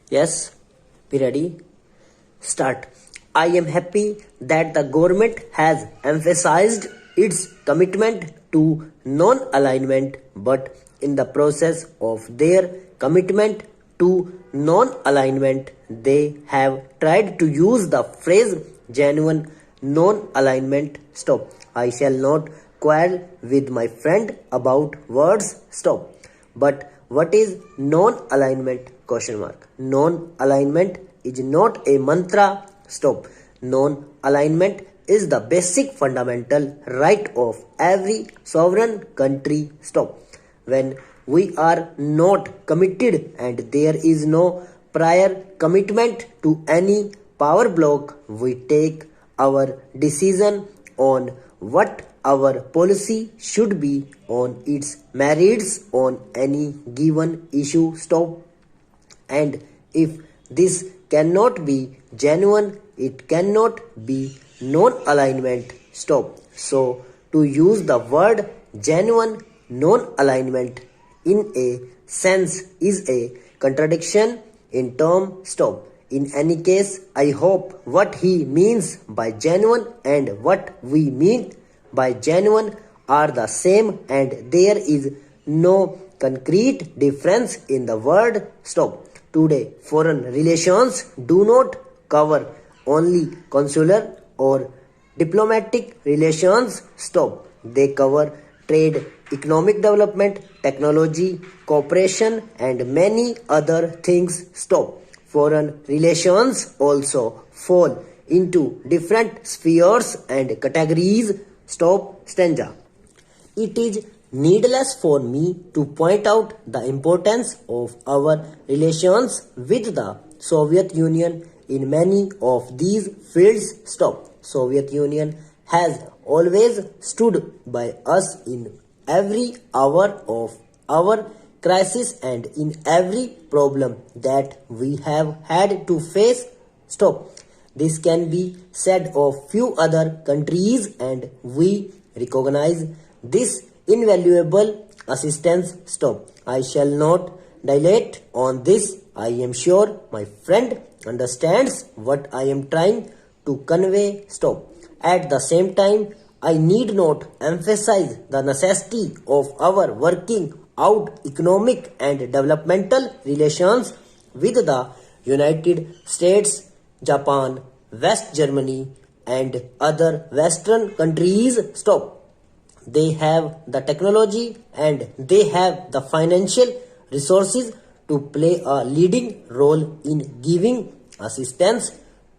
Yes, be ready. Start. I am happy that the government has emphasized its commitment to non alignment, but in the process of their commitment to non alignment, they have tried to use the phrase genuine non alignment. Stop. I shall not quarrel with my friend about words. Stop. But what is non-alignment? Question mark. Non-alignment is not a mantra. Stop. Non-alignment is the basic fundamental right of every sovereign country. Stop. When we are not committed and there is no prior commitment to any power block, we take our decision on what our policy should be on its merits on any given issue. Stop. And if this cannot be genuine, it cannot be non-alignment. Stop. So to use the word genuine non-alignment in a sense is a contradiction in term. Stop. In any case, I hope what he means by genuine and what we mean by genuine are the same and there is no concrete difference in the word. Stop. Today, foreign relations do not cover only consular or diplomatic relations. Stop. They cover trade, economic development, technology, cooperation, and many other things. Stop. Foreign relations also fall into different spheres and categories. Stop. Stanza. It is needless for me to point out the importance of our relations with the Soviet Union in many of these fields. Stop. Soviet Union has always stood by us in every hour of our crisis and in every problem that we have had to face. Stop. This can be said of few other countries and we recognize this invaluable assistance. Stop. I shall not dilate on this. I am sure my friend understands what I am trying to convey. Stop. At the same time, I need not emphasize the necessity of our working out economic and developmental relations with the United States, Japan, West Germany, and other Western countries. Stop. They have the technology and they have the financial resources to play a leading role in giving assistance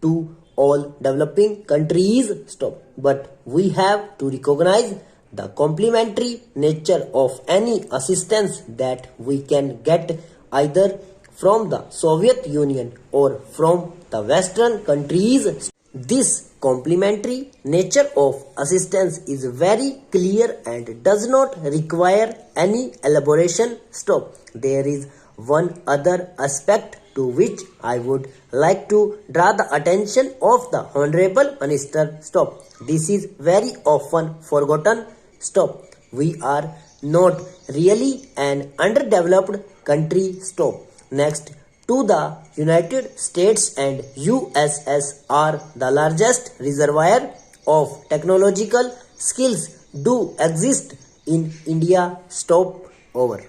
to all developing countries. Stop. But we have to recognize the complementary nature of any assistance that we can get either from the Soviet Union or from the Western countries. This complementary nature of assistance is very clear and does not require any elaboration. Stop. There is one other aspect to which I would like to draw the attention of the Honorable Minister. Stop. This is very often forgotten. Stop. We are not really an underdeveloped country. Stop. Next to the United States and USSR, the largest reservoir of technological skills do exist in India. Stop. Over.